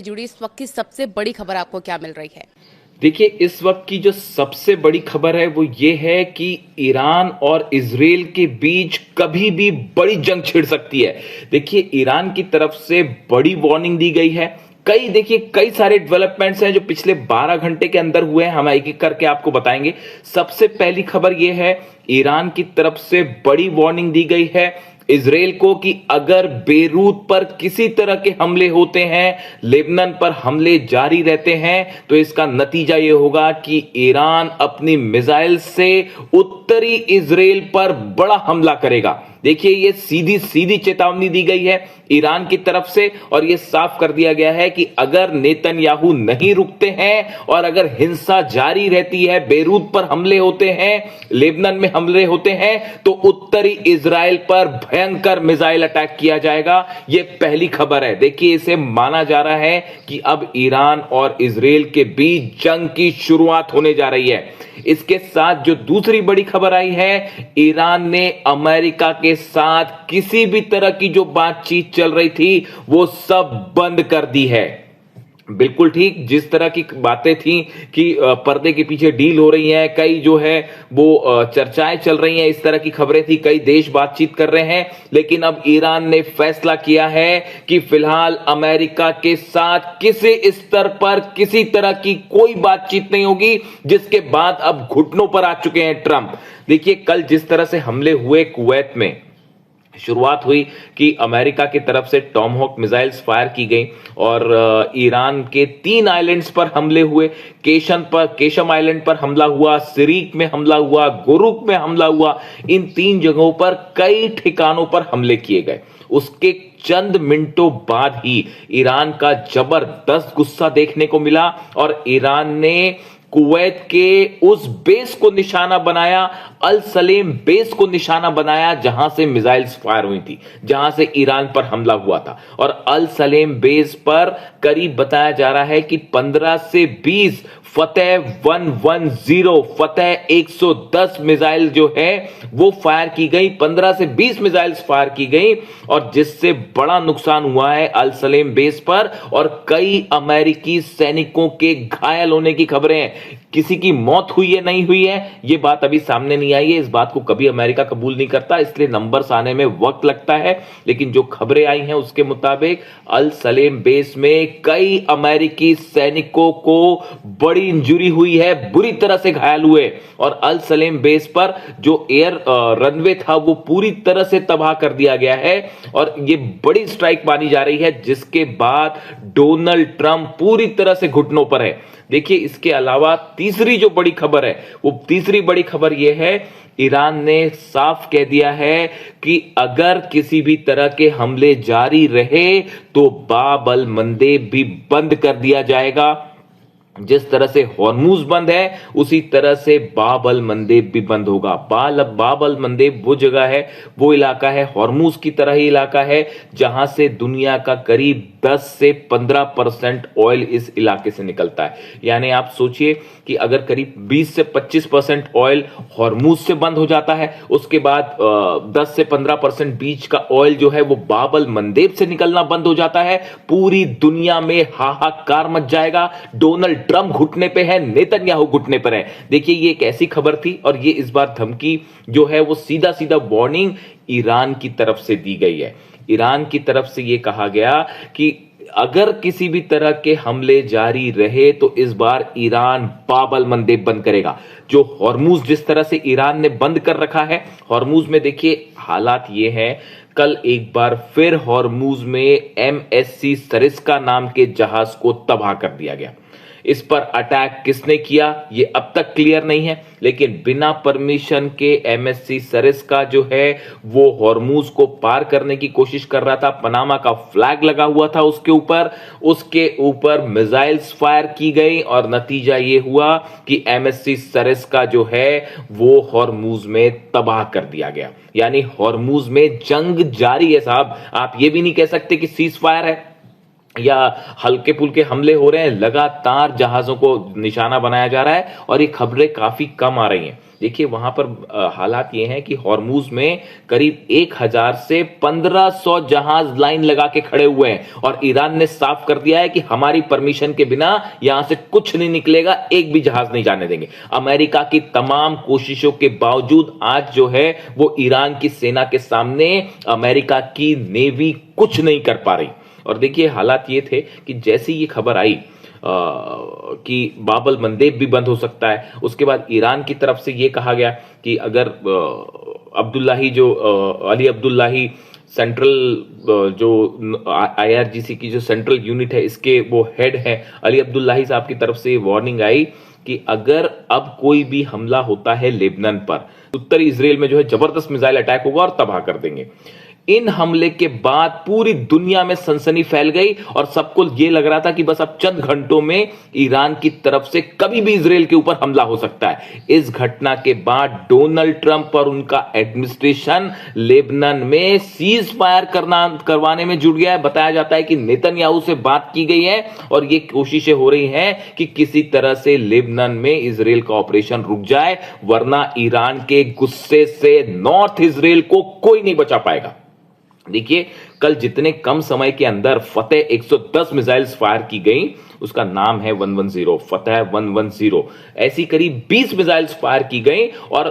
जुड़ी इस वक्त की सबसे बड़ी खबर आपको क्या मिल रही है? देखिए, इस वक्त की जो सबसे बड़ी खबर है वो ये है कि ईरान और इजराइल के बीच कभी भी बड़ी जंग छिड़ सकती है। देखिए, ईरान की तरफ से बड़ी वार्निंग दी गई है। कई सारे डेवलपमेंट्स हैं जो पिछले 12 घंटे के अंदर हुए हैं। हम एक एक करके आपको बताएंगे। सबसे पहली खबर यह है, ईरान की तरफ से बड़ी वार्निंग दी गई है इजराइल को कि अगर बेरूत पर किसी तरह के हमले होते हैं, लेबनान पर हमले जारी रहते हैं, तो इसका नतीजा यह होगा कि ईरान अपनी मिसाइल से उत्तरी इजराइल पर बड़ा हमला करेगा। देखिए, ये सीधी सीधी चेतावनी दी गई है ईरान की तरफ से और यह साफ कर दिया गया है कि अगर नेतन्याहू नहीं रुकते हैं और अगर हिंसा जारी रहती है, बेरूत पर हमले होते हैं, लेबनान में हमले होते हैं, तो उत्तरी इजराइल पर भयंकर मिसाइल अटैक किया जाएगा। यह पहली खबर है। देखिए, इसे माना जा रहा है कि अब ईरान और इजराइल के बीच जंग की शुरुआत होने जा रही है। इसके साथ जो दूसरी बड़ी खबर आई है, ईरान ने अमेरिका के साथ किसी भी तरह की जो बातचीत चल रही थी वो सब बंद कर दी है। बिल्कुल ठीक, जिस तरह की बातें थी कि पर्दे के पीछे डील हो रही है, कई जो है वो चर्चाएं चल रही हैं, इस तरह की खबरें थी, कई देश बातचीत कर रहे हैं, लेकिन अब ईरान ने फैसला किया है कि फिलहाल अमेरिका के साथ किसी स्तर पर किसी तरह की कोई बातचीत नहीं होगी, जिसके बाद अब घुटनों पर आ चुके हैं ट्रंप। देखिए, कल जिस तरह से हमले हुए कुवैत में, शुरुआत हुई कि अमेरिका की तरफ से टॉमहॉक मिसाइल्स फायर की गई और ईरान के 3 आइलैंड्स पर हमले हुए। केशम आइलैंड पर हमला हुआ, सिरीक में हमला हुआ, गुरुक में हमला हुआ। इन 3 जगहों पर कई ठिकानों पर हमले किए गए। उसके चंद मिनटों बाद ही ईरान का जबरदस्त गुस्सा देखने को मिला और ईरान ने कुवैत के उस बेस को निशाना बनाया, अल सलेम बेस को निशाना बनाया, जहां से मिसाइल्स फायर हुई थी, जहां से ईरान पर हमला हुआ था। और अल सलेम बेस पर करीब बताया जा रहा है कि 15 से 20 फतेह 110, फतेह 110 मिसाइल जो है वो फायर की गई, 15 से 20 मिसाइल्स फायर की गई और जिससे बड़ा नुकसान हुआ है अल सलेम बेस पर और कई अमेरिकी सैनिकों के घायल होने की खबरें हैं। किसी की मौत हुई है नहीं हुई है ये बात अभी सामने नहीं आई है। इस बात को कभी अमेरिका कबूल नहीं करता, इसलिए नंबर्स आने में वक्त लगता है। लेकिन जो खबरें आई हैं उसके मुताबिक अल सलेम बेस में कई अमेरिकी सैनिकों को बड़ी इंजरी हुई है, बुरी तरह से घायल हुए और अल सलेम बेस पर जो एयर रनवे था वो पूरी तरह से तबाह कर दिया गया है और ये बड़ी स्ट्राइक मानी जा रही है, जिसके बाद डोनाल्ड ट्रंप पूरी तरह से घुटनों पर है। देखिए, इसके अलावा तीसरी जो बड़ी खबर है, वो तीसरी बड़ी खबर यह है, ईरान ने साफ कह दिया है कि अगर किसी भी तरह के हमले जारी रहे तो बाब अल मंदेब भी बंद कर दिया जाएगा। जिस तरह से हॉर्मूज बंद है उसी तरह से बाब अल मंदेब भी बंद होगा। बाब अल मंदेब वो जगह है, वो इलाका है, हॉर्मूज की तरह ही इलाका है, जहां से दुनिया का करीब 10 से 15% ऑयल इस इलाके से निकलता है। यानी आप सोचिए कि अगर करीब 20 से 25% ऑयल हॉर्मूज से बंद हो जाता है, उसके बाद 10 से 15% बीच का ऑयल जो है वो बाब अल मंदेब से निकलना बंद हो जाता है, पूरी दुनिया में हाहाकार मच जाएगा। डोनाल्ड ट्रंप घुटने पे है, नेतन्याहू घुटने पर है। देखिए, ये एक ऐसी खबर थी और ये इस बार धमकी जो है वो सीधा सीधा वार्निंग ईरान की तरफ से दी गई है। ईरान की तरफ से ये कहा गया कि अगर किसी भी तरह के हमले जारी रहे तो इस बार ईरान बाब अल मंदेब बंद करेगा। जो हॉर्मूज जिस तरह से ईरान ने बंद कर रखा है, हॉर्मूज में देखिए हालात ये हैं, कल एक बार फिर हॉर्मूज में MSC सरिस्का नाम के जहाज को तबाह कर दिया गया। इस पर अटैक किसने किया ये अब तक क्लियर नहीं है, लेकिन बिना परमिशन के MSC सरिस्का जो है वो हॉर्मूज को पार करने की कोशिश कर रहा था। पनामा का फ्लैग लगा हुआ था उसके ऊपर मिसाइल्स फायर की गई और नतीजा ये हुआ कि MSC सरिस्का जो है वो हॉर्मूज में तबाह कर दिया गया। यानी हॉर्मूज में जंग जारी है साहब। आप ये भी नहीं कह सकते कि सीज फायर है या हल्के फुल्के हमले हो रहे हैं, लगातार जहाजों को निशाना बनाया जा रहा है और ये खबरें काफी कम आ रही हैं। देखिए वहां पर हालात ये हैं कि हॉर्मूज में करीब 1000 से 1500 जहाज लाइन लगा के खड़े हुए हैं और ईरान ने साफ कर दिया है कि हमारी परमिशन के बिना यहां से कुछ नहीं निकलेगा, एक भी जहाज नहीं जाने देंगे। अमेरिका की तमाम कोशिशों के बावजूद आज जो है वो ईरान की सेना के सामने अमेरिका की नेवी कुछ नहीं कर पा रही। और देखिए हालात ये थे कि जैसी ये खबर आई कि बाबल मंदेब भी बंद हो सकता है, उसके बाद ईरान की तरफ से यह कहा गया कि अगर अब्दुल्लाही जो अली अब्दुल्लाही सेंट्रल जो आईआरजीसी की जो सेंट्रल यूनिट है इसके वो हेड है, अली अब्दुल्लाही साहब की तरफ से वार्निंग आई कि अगर अब कोई भी हमला होता है लेबनान पर, उत्तरी इजराइल में जो है जबरदस्त मिसाइल अटैक होगा और तबाह कर देंगे। इन हमले के बाद पूरी दुनिया में सनसनी फैल गई और सबको यह लग रहा था कि बस अब चंद घंटों में ईरान की तरफ से कभी भी इजराइल के ऊपर हमला हो सकता है। इस घटना के बाद डोनाल्ड ट्रंप और उनका एडमिनिस्ट्रेशन लेबनान में सीज फायर करवाने में जुट गया है। बताया जाता है कि नेतन्याहू से बात की गई है और ये कोशिशें हो रही हैं कि किसी तरह से लेबनान में इजराइल का ऑपरेशन रुक जाए, वरना ईरान के गुस्से से नॉर्थ इजराइल को कोई नहीं बचा पाएगा। देखिए कल जितने कम समय के अंदर फतेह 110 मिसाइल्स फायर की गई, उसका नाम है 110, फतेह 110। ऐसी करीब 20 मिसाइल्स फायर की गई और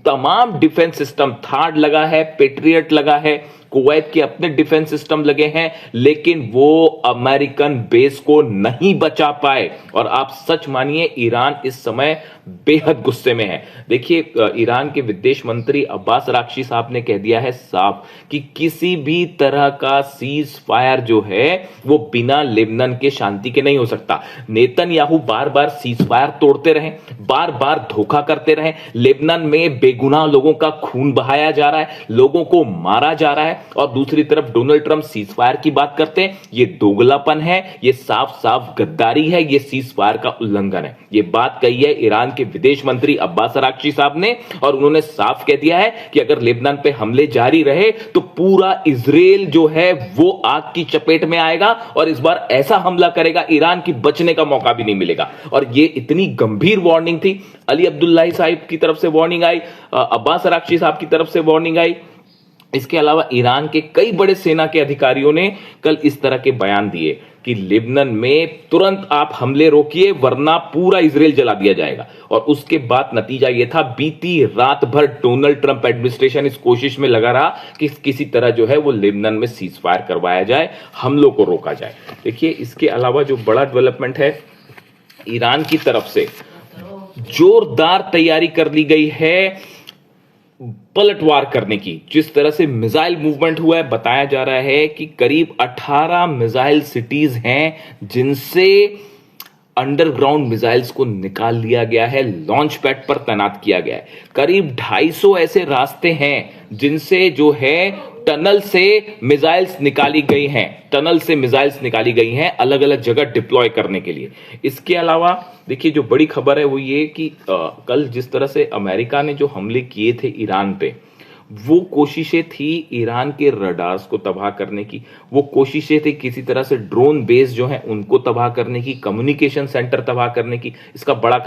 तमाम डिफेंस सिस्टम, थार्ड लगा है, पेट्रियट लगा है, कुवैत के अपने डिफेंस सिस्टम लगे हैं, लेकिन वो अमेरिकन बेस को नहीं बचा पाए। और आप सच मानिए ईरान इस समय बेहद गुस्से में है। देखिए ईरान के विदेश मंत्री अब्बास अराक्ची साहब ने कह दिया है साफ कि किसी भी तरह का सीज फायर जो है वो बिना लेबनान के शांति के नहीं हो सकता। नेतन्याहू बार बार सीज फायर तोड़ते रहे, बार बार धोखा करते रहे, लेबनान में बेगुनाह लोगों का खून बहाया जा रहा है, लोगों को मारा जा रहा है, और दूसरी तरफ डोनाल्ड ट्रंप सीज फायर की बात करते हैं। ये दोगलापन है, ये साफ साफ गद्दारी है, ये सीज फायर का उल्लंघन है। ये बात कही है ईरान के विदेश मंत्री अब्बास अराक्ची साहब ने और उन्होंने साफ कह दिया है कि अगर लेबनान पे हमले जारी रहे तो पूरा इजराइल जो है वो आग की चपेट में आएगा और इस बार ऐसा हमला करेगा ईरान की बचने का मौका भी नहीं मिलेगा। और ये इतनी गंभीर वार्निंग थी। अली अब्दुल्लाही साहब की तरफ से वार्निंग आई, अब्बास अराक्ची साहब की तरफ से वार्निंग आई। इसके अलावा ईरान के कई बड़े सेना के अधिकारियों ने कल इस तरह के बयान दिए कि लेबनान में तुरंत आप हमले रोकिए वरना पूरा इजराइल जला दिया जाएगा। और उसके बाद नतीजा यह था, बीती रात भर डोनाल्ड ट्रंप एडमिनिस्ट्रेशन इस कोशिश में लगा रहा कि किसी तरह जो है वो लेबनान में सीज फायर करवाया जाए, हमलों को रोका जाए। देखिए इसके अलावा जो बड़ा डेवलपमेंट है, ईरान की तरफ से जोरदार तैयारी कर ली गई है पलटवार करने की। जिस तरह से मिसाइल मूवमेंट हुआ है, बताया जा रहा है कि करीब 18 मिसाइल सिटीज हैं जिनसे अंडरग्राउंड मिसाइल्स को निकाल लिया गया है, लॉन्च पैड पर तैनात किया गया है। करीब 250 ऐसे रास्ते हैं जिनसे जो है टनल से मिसाइल्स निकाली गई हैं, टनल से मिसाइल्स निकाली गई हैं अलग अलग जगह डिप्लॉय करने के लिए। इसके अलावा देखिए जो बड़ी खबर है वो ये कि कल जिस तरह से अमेरिका ने जो हमले किए थे ईरान पे, वो कोशिशें थी ईरान के रडार्स को तबाह करने की, वो कोशिशें थी किसी तरह से ड्रोन बेस जो है उनको तबाह करने की, कम्युनिकेशन सेंटर तबाह करने की। इसका बड़ा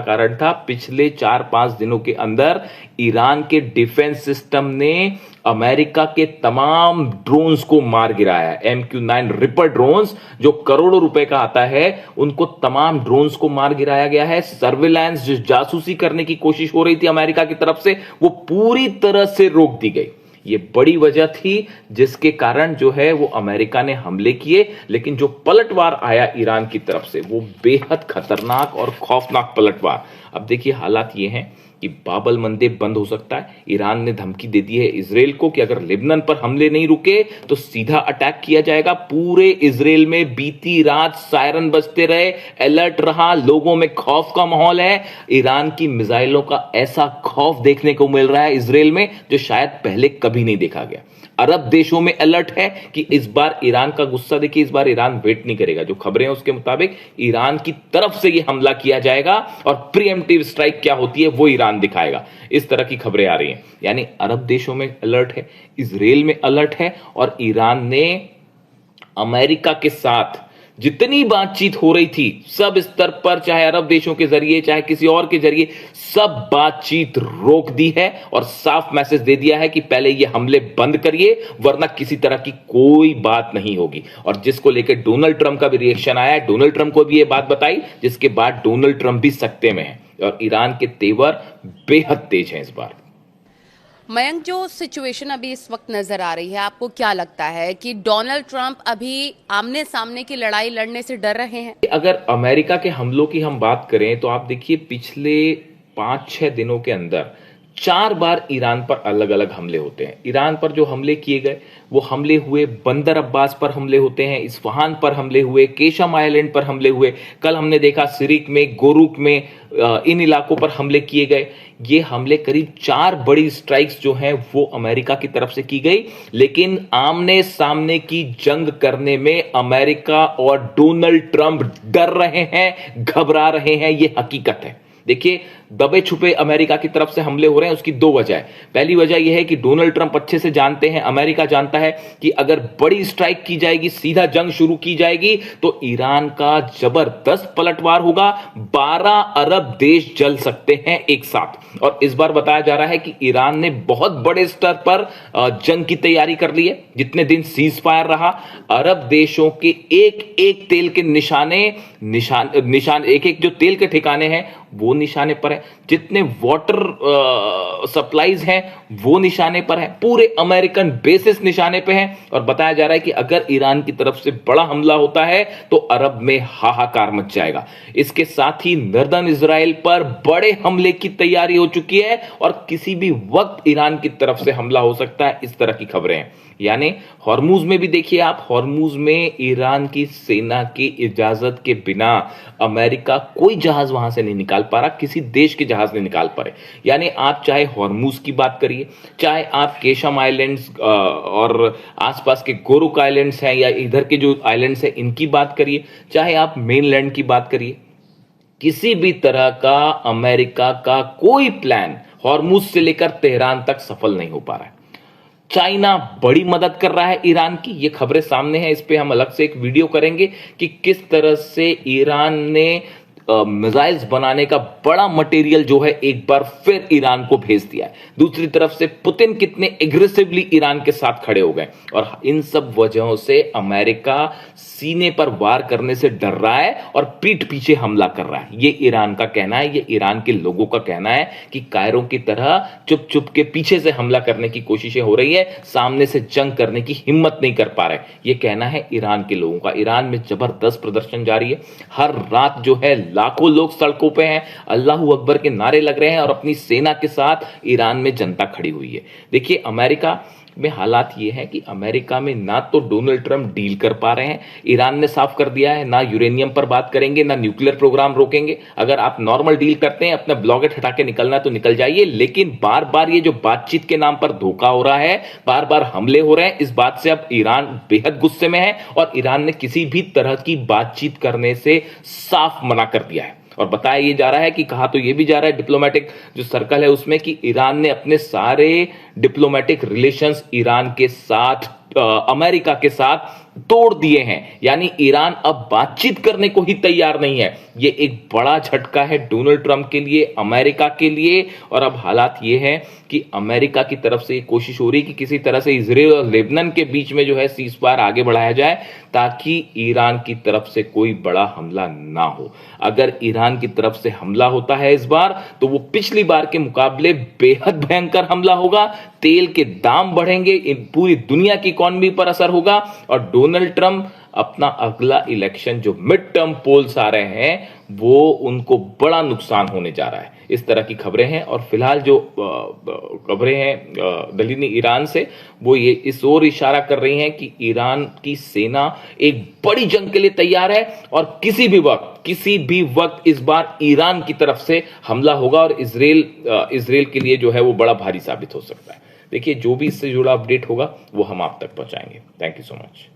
कारण था पिछले 4-5 दिनों के अंदर ईरान के डिफेंस सिस्टम ने अमेरिका के तमाम ड्रोन्स को मार गिराया है। MQ-9 रिपर ड्रोन्स जो करोड़ों रुपए का आता है, उनको तमाम ड्रोन्स को मार गिराया गया है। सर्विलांस जो जासूसी करने की कोशिश हो रही थी अमेरिका की तरफ से, वो पूरी तरह से रोक दी गई। ये बड़ी वजह थी जिसके कारण जो है वो अमेरिका ने हमले किए, लेकिन जो पलटवार आया ईरान की तरफ से वो बेहद खतरनाक और खौफनाक पलटवार। अब देखिए हालात ये हैं कि बाबल मंदेब बंद हो सकता है। ईरान ने धमकी दे दी है इजराइल को कि अगर लेबनान पर हमले नहीं रुके तो सीधा अटैक किया जाएगा। पूरे इजराइल में बीती रात सायरन बजते रहे, अलर्ट रहा, लोगों में खौफ का माहौल है। ईरान की मिसाइलों का ऐसा खौफ देखने को मिल रहा है इजराइल में जो शायद पहले कभी नहीं देखा गया। अरब देशों में अलर्ट है कि इस बार ईरान का गुस्सा देखिए, इस बार ईरान वेट नहीं करेगा। जो खबरें हैं उसके मुताबिक ईरान की तरफ से यह हमला किया जाएगा और प्रीएम्प्टिव स्ट्राइक क्या होती है वो ईरान दिखाएगा। इस तरह की खबरें आ रही हैं। यानी अरब देशों में अलर्ट है, इजराइल में अलर्ट है और ईरान ने अमेरिका के साथ जितनी बातचीत हो रही थी सब स्तर पर, चाहे अरब देशों के जरिए चाहे किसी और के जरिए, सब बातचीत रोक दी है और साफ मैसेज दे दिया है कि पहले ये हमले बंद करिए वरना किसी तरह की कोई बात नहीं होगी। और जिसको लेकर डोनाल्ड ट्रंप का भी रिएक्शन आया है, डोनाल्ड ट्रंप को भी ये बात बताई, जिसके बाद डोनाल्ड ट्रंप भी सकते में है और ईरान के तेवर बेहद तेज हैं इस बार। मयंक, जो सिचुएशन अभी इस वक्त नजर आ रही है, आपको क्या लगता है कि डोनाल्ड ट्रंप अभी आमने सामने की लड़ाई लड़ने से डर रहे हैं? अगर अमेरिका के हमलों की हम बात करें तो आप देखिए पिछले 5-6 दिनों के अंदर 4 बार ईरान पर अलग अलग हमले होते हैं। ईरान पर जो हमले किए गए वो हमले हुए, बंदर अब्बास पर हमले होते हैं, इस्फहान पर हमले हुए, केशम आइलैंड पर हमले हुए, कल हमने देखा सिरिक में, गोरुक में, इन इलाकों पर हमले किए गए। ये हमले करीब 4 बड़ी स्ट्राइक्स जो हैं वो अमेरिका की तरफ से की गई, लेकिन आमने सामने की जंग करने में अमेरिका और डोनाल्ड ट्रंप डर रहे हैं, घबरा रहे हैं, ये हकीकत है। देखिए, दबे छुपे अमेरिका की तरफ से हमले हो रहे हैं, उसकी 2 वजह है। पहली वजह यह है कि डोनाल्ड ट्रंप अच्छे से जानते हैं, अमेरिका जानता है कि अगर बड़ी स्ट्राइक की जाएगी, सीधा जंग शुरू की जाएगी तो ईरान का जबरदस्त पलटवार होगा, 12 अरब देश जल सकते हैं एक साथ। और इस बार बताया जा रहा है कि ईरान ने बहुत बड़े स्तर पर जंग की तैयारी कर ली है। जितने दिन सीज फायर रहा, अरब देशों के एक एक तेल के निशान एक एक जो तेल के ठिकाने हैं वो निशाने पर है, जितने वाटर सप्लाईज हैं वो निशाने पर है, पूरे अमेरिकन बेसिस निशाने पे हैं। और बताया जा रहा है कि अगर ईरान की तरफ से बड़ा हमला होता है तो अरब में हाहाकार मच जाएगा। इसके साथ ही नॉर्दर्न इजराइल पर बड़े हमले की तैयारी हो चुकी है और किसी भी वक्त ईरान की तरफ से हमला हो सकता है, इस तरह की खबरें हैं। यानी हॉर्मुज में भी देखिए आप, हॉर्मुज में ईरान की सेना की इजाजत के बिना अमेरिका कोई जहाज वहां से नहीं निकाल पा रहा, किसी देश के जहाज नहीं निकाल पा रहे। यानी आप चाहे हॉर्मुज की बात करिए, चाहे आप केशम आइलैंड्स और आसपास के गोरुक आइलैंड्स हैं या इधर के जो आइलैंड्स हैं इनकी बात करिए, चाहे आप मेनलैंड की बात करिए, किसी भी तरह का अमेरिका का कोई प्लान हॉर्मुज से लेकर तेहरान तक सफल नहीं हो पा रहा है। चाइना बड़ी मदद कर रहा है ईरान की, ये खबरें सामने हैं, इस पे हम अलग से एक वीडियो करेंगे कि किस तरह से ईरान ने मिसाइल्स बनाने का बड़ा मटेरियल जो है एक बार फिर ईरान को भेज दिया है। दूसरी तरफ से पुतिन कितने एग्रेसिवली ईरान के साथ खड़े हो गए और इन सब वजहों से अमेरिका सीने पर वार करने से डर रहा है और पीठ पीछे हमला कर रहा है। ये ईरान का कहना है, ये ईरान के लोगों का कहना है कि कायरो की तरह चुप चुप के पीछे से हमला करने की कोशिशें हो रही है, सामने से जंग करने की हिम्मत नहीं कर पा रहे। ये कहना है ईरान के लोगों का। ईरान में जबरदस्त प्रदर्शन जारी है, हर रात जो है लाखों लोग सड़कों पे हैं, अल्लाहू अकबर के नारे लग रहे हैं और अपनी सेना के साथ ईरान में जनता खड़ी हुई है। देखिए, अमेरिका में हालात ये है कि अमेरिका में ना तो डोनाल्ड ट्रंप डील कर पा रहे हैं, ईरान ने साफ कर दिया है ना यूरेनियम पर बात करेंगे ना न्यूक्लियर प्रोग्राम रोकेंगे। अगर आप नॉर्मल डील करते हैं, अपना ब्लॉकेट हटा के निकलना तो निकल जाइए, लेकिन बार बार ये जो बातचीत के नाम पर धोखा हो रहा है, बार बार हमले हो रहे हैं, इस बात से अब ईरान बेहद गुस्से में है और ईरान ने किसी भी तरह की बातचीत करने से साफ मना कर दिया है। और बताया ये जा रहा है कि कहा तो ये भी जा रहा है डिप्लोमेटिक जो सर्कल है उसमें कि ईरान ने अपने सारे डिप्लोमेटिक रिलेशंस ईरान के साथ, अमेरिका के साथ तोड़ दिए हैं। यानी ईरान अब बातचीत करने को ही तैयार नहीं है। ये एक बड़ा झटका है डोनाल्ड ट्रंप के लिए, अमेरिका के लिए। और अब हालात ये हैं कि अमेरिका की तरफ से कोशिश हो रही कि किसी तरह से इजराइल और लेबनान के बीच में जो है सीज फायर आगे बढ़ाया जाए ताकि ईरान की तरफ से कोई बड़ा हमला ना हो। अगर ईरान की तरफ से हमला होता है इस बार तो वो पिछली बार के मुकाबले बेहद भयंकर हमला होगा, तेल के दाम बढ़ेंगे, पूरी दुनिया की इकॉनमी पर असर होगा और डोनाल्ड ट्रंप अपना अगला इलेक्शन जो मिड टर्म पोल्स आ रहे हैं वो उनको बड़ा नुकसान होने जा रहा है। इस तरह की खबरें हैं और फिलहाल जो खबरें हैं दलील ईरान से वो ये इस ओर इशारा कर रही हैं कि ईरान की सेना एक बड़ी जंग के लिए तैयार है और किसी भी वक्त इस बार ईरान की तरफ से हमला होगा और इजराइल के लिए जो है वो बड़ा भारी साबित हो सकता है। देखिए, जो भी इससे जुड़ा अपडेट होगा वो हम आप तक पहुंचाएंगे। Thank you so much.